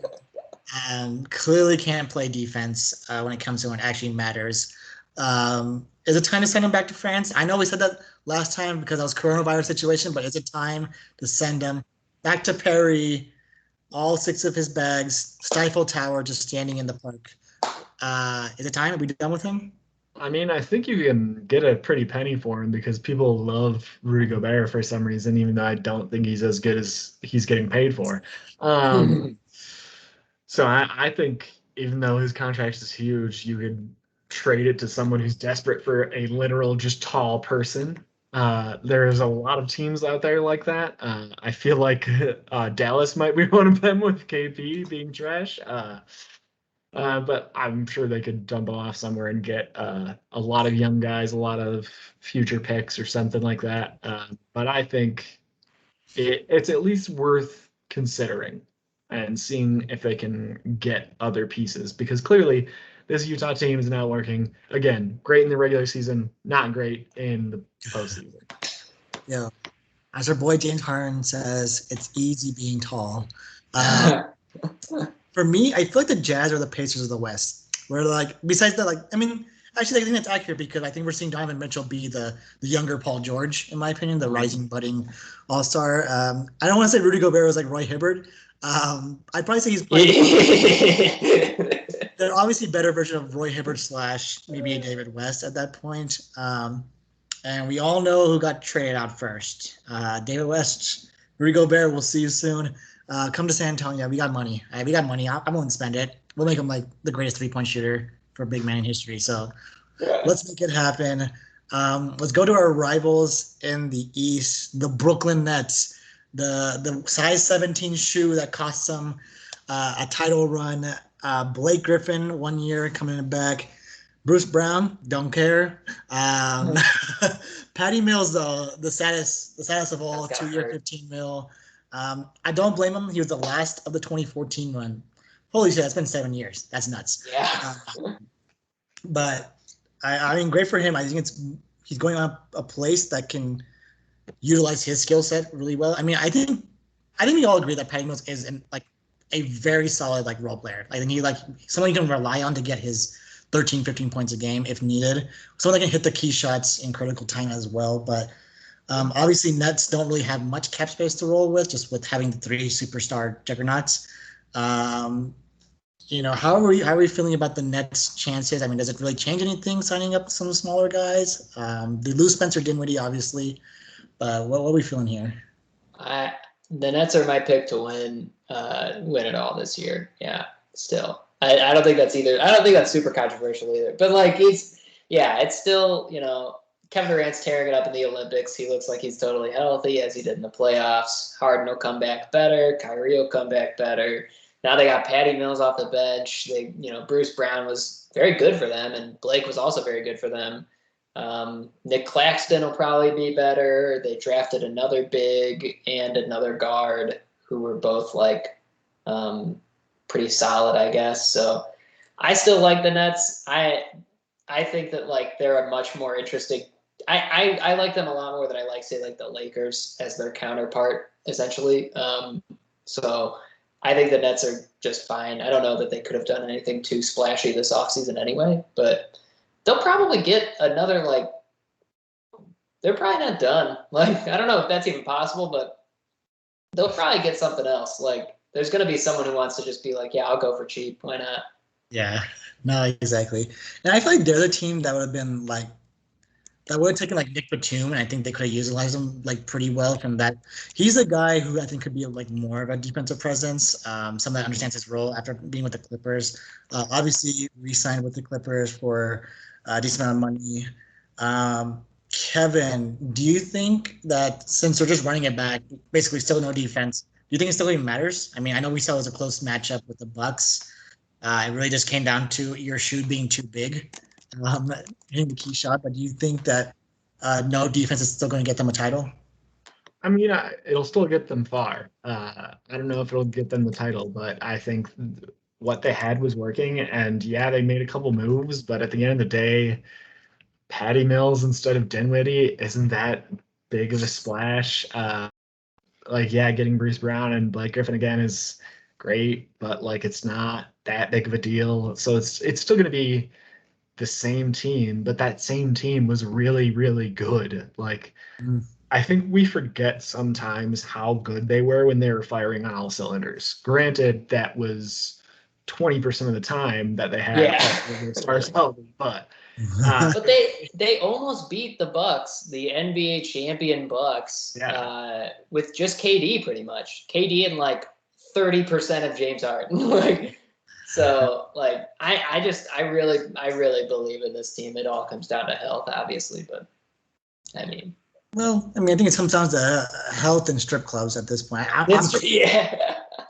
year, clearly can't play defense when it comes to when it actually matters. Is it time to send him back to France? I know we said that last time because that was coronavirus situation, but is it time to send him back to Paris? All 6 of his bags, Stifle Tower, just standing in the park. Is it time? Are we done with him? I mean, I think you can get a pretty penny for him because people love Rudy Gobert for some reason, even though I don't think he's as good as he's getting paid for. So I think even though his contract is huge, you could trade it to someone who's desperate for a literal just tall person. There's a lot of teams out there like that. I feel like Dallas might be one of them with KP being trash. But I'm sure they could dump off somewhere and get a lot of young guys, a lot of future picks or something like that. But I think it's at least worth considering and seeing if they can get other pieces, because clearly this Utah team is not working. Again, great in the regular season, not great in the postseason. Yeah. As our boy James Harden says, it's easy being tall. For me, I feel like the Jazz are the Pacers of the West. Where like, besides that, like, I mean, actually, I think that's accurate because I think we're seeing Donovan Mitchell be the younger Paul George, in my opinion, the rising, budding all-star. I don't want to say Rudy Gobert was like Roy Hibbert. I'd probably say he's they're obviously a better version of Roy Hibbert / maybe a David West at that point. And we all know who got traded out first. David West, Rudy Gobert, we'll see you soon. Come to San Antonio. We got money. We got money. I'm willing to spend it. We'll make him like the greatest three-point shooter for a big man in history. So let's make it happen. Let's go to our rivals in the East, the Brooklyn Nets. The size 17 shoe that cost them a title run. Blake Griffin 1 year coming back. Bruce Brown, don't care. Patty Mills, though, the saddest of all, 2 year, 15 mil. I don't blame him. He was the last of the 2014 run. Holy shit, that's been 7 years. That's nuts. Yeah. But I mean, great for him. I think he's going on a place that can utilize his skill set really well. I mean, I think we all agree that Patty Mills is a very solid like role player. Like they need like someone you can rely on to get his 13, 15 points a game if needed. Someone that can hit the key shots in critical time as well. But obviously Nets don't really have much cap space to roll with, just with having the 3 superstar juggernauts. How are we feeling about the Nets' chances? I mean, does it really change anything signing up some smaller guys? They lose Spencer Dinwiddie, obviously. What are we feeling here? The Nets are my pick to win it all this year. Yeah, still. I don't think that's either. I don't think that's super controversial either. But like it's still, Kevin Durant's tearing it up in the Olympics. He looks like he's totally healthy as he did in the playoffs. Harden will come back better. Kyrie will come back better. Now they got Patty Mills off the bench. Bruce Brown was very good for them, and Blake was also very good for them. Nick Claxton will probably be better. They drafted another big and another guard who were both pretty solid, I guess. So I still like the Nets. I think that they're a much more interesting. I like them a lot more than I like say the Lakers as their counterpart essentially. So I think the Nets are just fine. I don't know that they could have done anything too splashy this offseason anyway, but they'll probably get another they're probably not done. I don't know if that's even possible, but they'll probably get something else. There's going to be someone who wants to just be yeah, I'll go for cheap. Why not? Yeah, no, exactly. And I feel like they're the team that would have been that would have taken Nick Batum, and I think they could have utilized him pretty well from that. He's a guy who I think could be more of a defensive presence, someone that understands his role after being with the Clippers. Obviously, re-signed with the Clippers for a decent amount of money. Kevin, do you think that since they're just running it back, basically still no defense, do you think it still even matters? I mean, I know we saw it was a close matchup with the Bucks. It really just came down to your shoe being too big. Hitting the key shot, but do you think that no defense is still going to get them a title? I mean, it'll still get them far. I don't know if it'll get them the title, but I think what they had was working. And yeah, they made a couple moves, but at the end of the day, Patty Mills instead of Dinwiddie isn't that big of a splash. Getting Bruce Brown and Blake Griffin again is great, but it's not that big of a deal. So it's still going to be the same team, but that same team was really, really good. I think we forget sometimes how good they were when they were firing on all cylinders. Granted, that was 20% of the time that they had as far as healthy, but they almost beat the Bucks, the NBA champion Bucks, with just KD pretty much. KD and 30% of James Harden. So I really believe in this team. It all comes down to health, obviously, but I mean. Well, I think it comes down to health and strip clubs at this point. I'm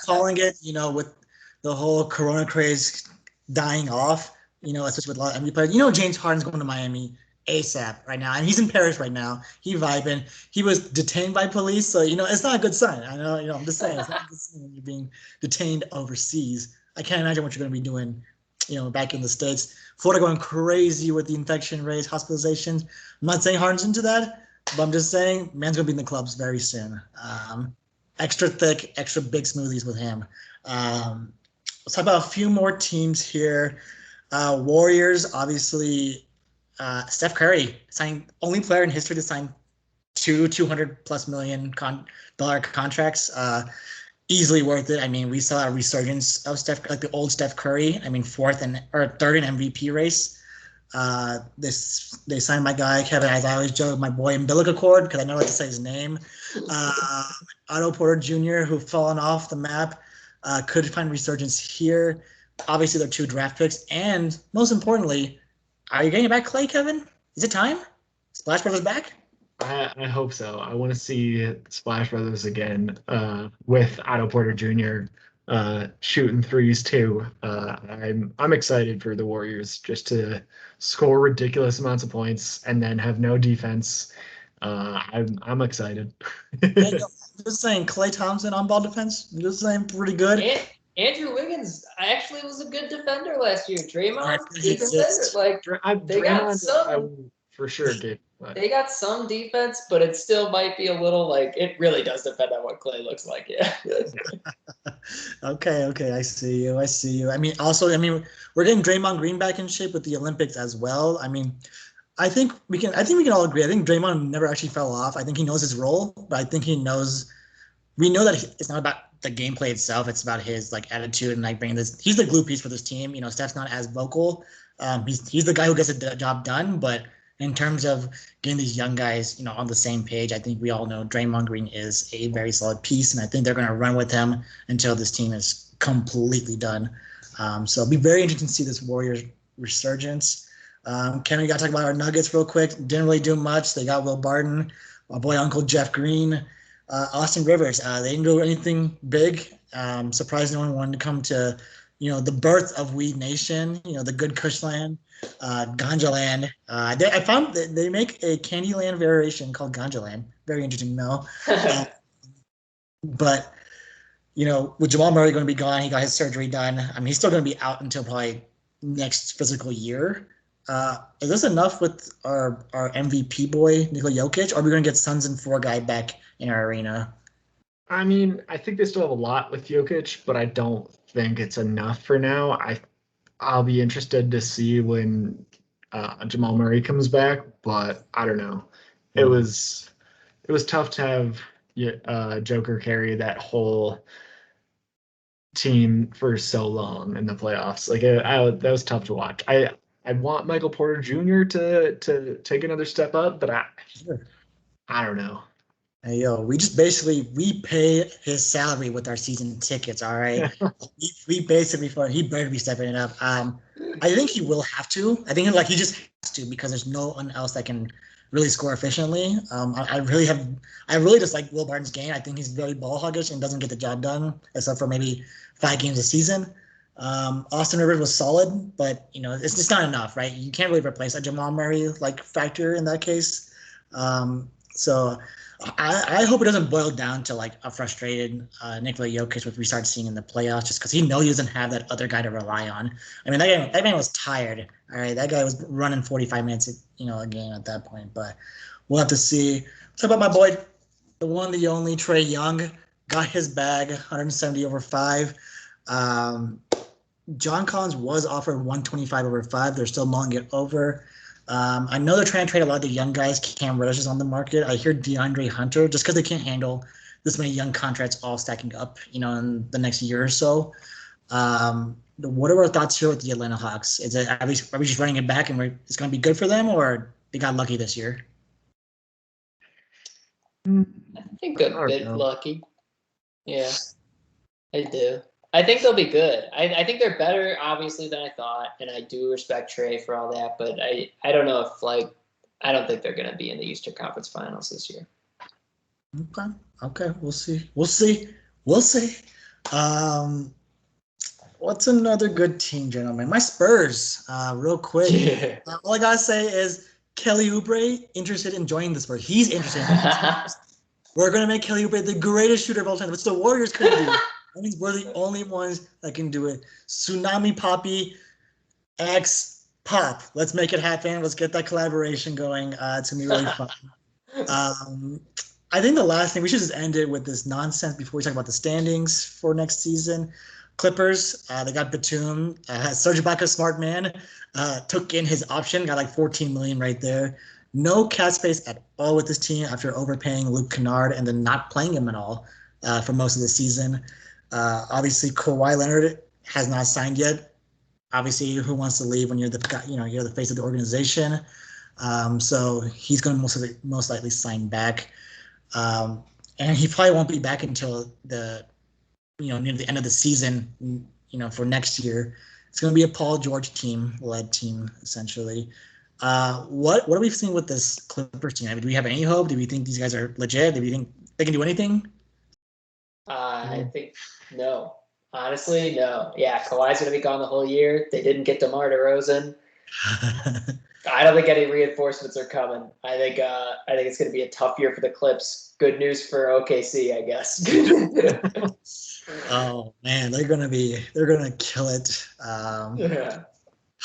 calling it, with the whole Corona craze dying off, especially with a lot of NBA players. James Harden's going to Miami ASAP right now, and he's in Paris right now. He vibing. He was detained by police, so it's not a good sign. I know, I'm just saying it's not a good sign when you're being detained overseas. I can't imagine what you're going to be doing, back in the States. Florida going crazy with the infection rates, hospitalizations. I'm not saying Harden's into that, but I'm just saying man's going to be in the clubs very soon. Extra thick, extra big smoothies with him. Let's talk about a few more teams here. Warriors, obviously, Steph Curry, only player in history to sign two $200+ million contracts. Easily worth it. We saw a resurgence of Steph, the old Steph Curry. Third in MVP race. They signed my guy Kevin, as I always joke, my boy umbilical cord, because I never like to say his name. Otto Porter Jr., who fallen off the map, could find resurgence here. Obviously, they're 2 draft picks, and most importantly, are you getting back Clay, Kevin? Is it time? Splash Brothers back? I hope so. I want to see Splash Brothers again with Otto Porter Jr. Shooting threes too. I'm excited for the Warriors just to score ridiculous amounts of points and then have no defense. I'm excited. I'm just saying, Klay Thompson on ball defense. I'm just saying, pretty good. Andrew Wiggins actually was a good defender last year. Draymond, good defender. They got some. I for sure gave But They got some defense, but it still might be a little like it really does depend on what Clay looks like. Yeah. Okay, I see you. I see you. I mean, also, I mean, we're getting Draymond Green back in shape with the Olympics as well. I mean, I think we can all agree. I think Draymond never actually fell off. I think he knows his role, but I think he knows we know that it's not about the gameplay itself. It's about his like attitude and like bringing this. He's the glue piece for this team. You know, Steph's not as vocal. He's the guy who gets the job done. But in terms of getting these young guys, you know, on the same page, I think we all know Draymond Green is a very solid piece, and I think they're going to run with him until this team is completely done. So it'll be very interesting to see this Warriors resurgence. Ken, we got to talk about our Nuggets real quick. Didn't really do much. They got Will Barton, my boy Uncle Jeff Green. Austin Rivers, they didn't do anything big. Surprised no one wanted to come to, you know, the birth of Weed Nation, you know, the good Kush land, Ganja land. I found that they make a Candyland variation called Ganja land. Very interesting to know. But, you know, with Jamal Murray going to be gone, he got his surgery done. I mean, he's still going to be out until probably next physical year. Is this enough with our MVP boy, Nikola Jokic? Or are we going to get Suns and 4 guy back in our arena? I mean, I think they still have a lot with Jokic, but I don't think it's enough for now. I'll be interested to see when Jamal Murray comes back, but I don't know. It was tough to have Joker carry that whole team for so long in the playoffs. Like that was tough to watch. I want Michael Porter Jr. to take another step up, but I don't know. Hey, yo, we pay his salary with our season tickets. All right, we basically for he better be stepping it up. I think he will have to. I think like he just has to because there's no one else that can really score efficiently. I really just like Will Barton's game. I think he's very ball hoggish and doesn't get the job done except for maybe 5 games a season. Austin Rivers was solid, but you know it's just not enough, right? You can't really replace a Jamal Murray like factor in that case. So I hope it doesn't boil down to like a frustrated Nikola Jokic, which we start seeing in the playoffs, just because he knows he doesn't have that other guy to rely on. I mean, that man was tired. All right, that guy was running 45 minutes, you know, a game at that point. But we'll have to see. Talk about my boy, the one, the only Trae Young, got his bag, 170 over 5. John Collins was offered 125 over 5. They're still mulling it over. I know they're trying to trade a lot of the young guys. Cam Reddish is on the market. I hear DeAndre Hunter, just because they can't handle this many young contracts all stacking up, you know, in the next year or so. What are our thoughts here with the Atlanta Hawks? Are we just running it back and it's going to be good for them, or they got lucky this year? I think a bit lucky. Yeah, I do. I think they'll be good. I think they're better, obviously, than I thought, and I do respect Trae for all that. But I don't know if I don't think they're going to be in the Eastern Conference Finals this year. Okay, we'll see. What's another good team, gentlemen? My Spurs, real quick. Yeah. All I gotta say is Kelly Oubre interested in joining the Spurs. He's interested. We're gonna make Kelly Oubre the greatest shooter of all time, which the Warriors couldn't do. That means we're the only ones that can do it. Tsunami Poppy X Pop. Let's make it happen. Let's get that collaboration going. It's gonna be really fun. I think the last thing we should just end it with this nonsense before we talk about the standings for next season. Clippers, they got Batum. Serge Ibaka, smart man, took in his option, got like 14 million right there. No cap space at all with this team after overpaying Luke Kennard and then not playing him at all for most of the season. Obviously, Kawhi Leonard has not signed yet. Obviously, who wants to leave when you're the face of the organization? So he's going to most likely sign back, and he probably won't be back until near the end of the season. For next year, it's going to be a Paul George led team essentially. What are we seeing with this Clippers team? I mean, do we have any hope? Do we think these guys are legit? Do we think they can do anything? I think no. Honestly, no. Yeah, Kawhi's going to be gone the whole year. They didn't get DeMar DeRozan. I don't think any reinforcements are coming. I think it's going to be a tough year for the Clips. Good news for OKC, I guess. Oh man, they're gonna kill it. Yeah.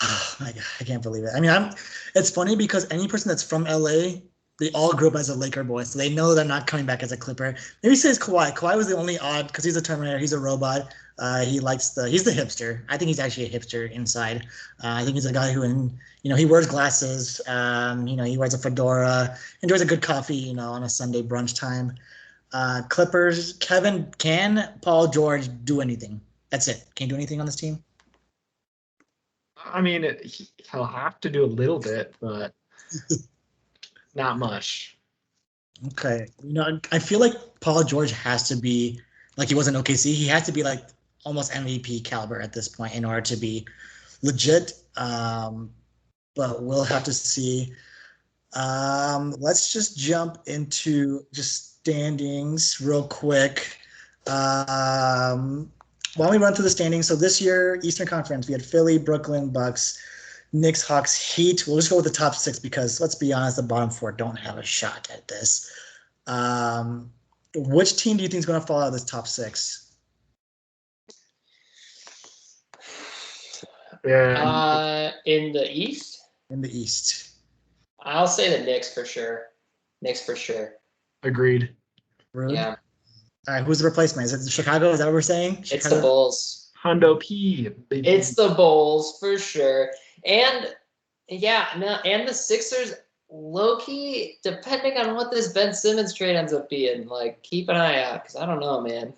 Oh my God, I can't believe it. I mean, it's funny because any person that's from LA, they all grew up as a Laker boy, so they know they're not coming back as a Clipper. Maybe say it's Kawhi. Kawhi was the only odd because he's a Terminator, he's a robot. He's the hipster. I think he's actually a hipster inside. I think he's a guy who, he wears glasses. He wears a fedora, enjoys a good coffee, on a Sunday brunch time. Clippers, Kevin, can Paul George do anything? That's it. Can't do anything on this team. I mean, he'll have to do a little bit, but not much. Okay. I feel like Paul George has to be like he was in OKC. He has to be like almost MVP caliber at this point in order to be legit. But we'll have to see. Let's just jump into just standings real quick. Why don't we run through the standings? So this year, Eastern Conference, we had Philly, Brooklyn, Bucks, Knicks, Hawks, Heat. We'll just go with the top 6 because let's be honest, the bottom 4 don't have a shot at this. Which team do you think is going to fall out of this top 6? Yeah. In the East? In the East. I'll say the Knicks for sure. Knicks for sure. Agreed. Rude. Yeah. All right, who's the replacement? Is it Chicago? Is that what we're saying? It's the Bulls. Hondo P. Baby. It's the Bulls for sure. And and the Sixers, low-key, depending on what this Ben Simmons trade ends up being, like, keep an eye out, because I don't know, man.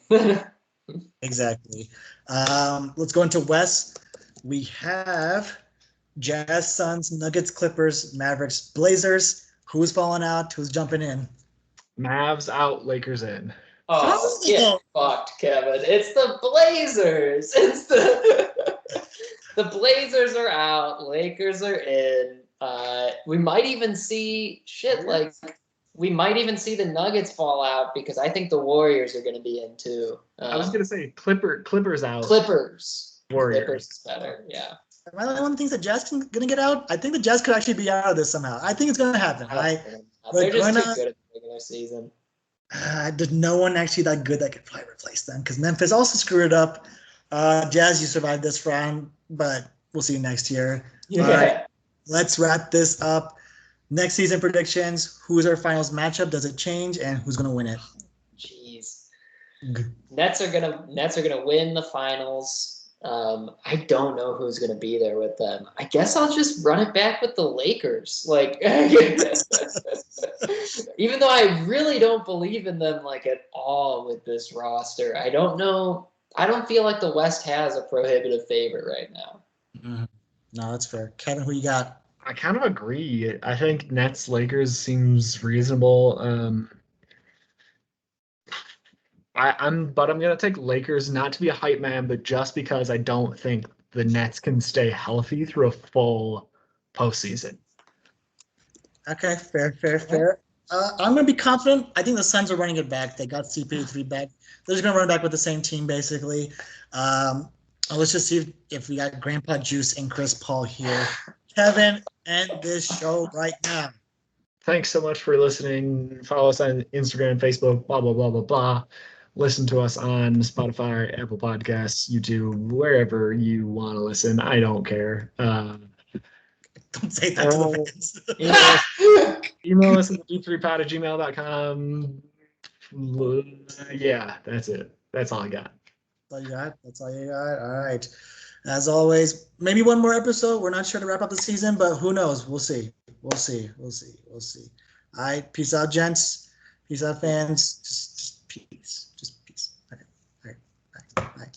Exactly. Let's go into West. We have Jazz, Suns, Nuggets, Clippers, Mavericks, Blazers. Who's falling out? Who's jumping in? Mavs out, Lakers in. Oh, get fucked, Kevin. It's the Blazers. It's the Blazers are out. Lakers are in. We might even see we might even see the Nuggets fall out because I think the Warriors are going to be in too. I was gonna say Clippers out. Clippers. Warriors. Clippers is better. Yeah. Am I the one that thinks that Jazz is going to get out? I think the Jazz could actually be out of this somehow. I think it's going to happen. They're just too good at the regular season. There's no one actually that good that could probably replace them because Memphis also screwed it up. Jazz, you survived this round, but we'll see you next year. Yeah. All right, let's wrap this up. Next season predictions. Who's our finals matchup? Does it change? And who's going to win it? Jeez. Nets are gonna win the finals. I don't know who's going to be there with them. I guess I'll just run it back with the Lakers. Like, even though I really don't believe in them like at all with this roster, I don't know. I don't feel like the West has a prohibitive favorite right now. Mm-hmm. No, that's fair. Kevin, who you got? I kind of agree. I think Nets Lakers seems reasonable. I'm gonna take Lakers, not to be a hype man, but just because I don't think the Nets can stay healthy through a full postseason. Okay, fair. I'm gonna be confident. I think the Suns are running it back. They got CP3 back. They're just gonna run back with the same team basically. Let's just see if we got Grandpa Juice and Chris Paul here. Kevin, end this show right now. Thanks so much for listening. Follow us on Instagram, Facebook, blah blah blah blah blah. Listen to us on Spotify, Apple Podcasts, YouTube, wherever you want to listen. I don't care. Don't say that to the fans. Email us at deep3pod@gmail.com. Yeah, that's it. That's all I got. That's all you got. All right. As always, maybe one more episode. We're not sure to wrap up the season, but who knows? We'll see. We'll see. All right. Peace out, gents. Peace out, fans. Just peace. Just peace. Okay. All right. Bye.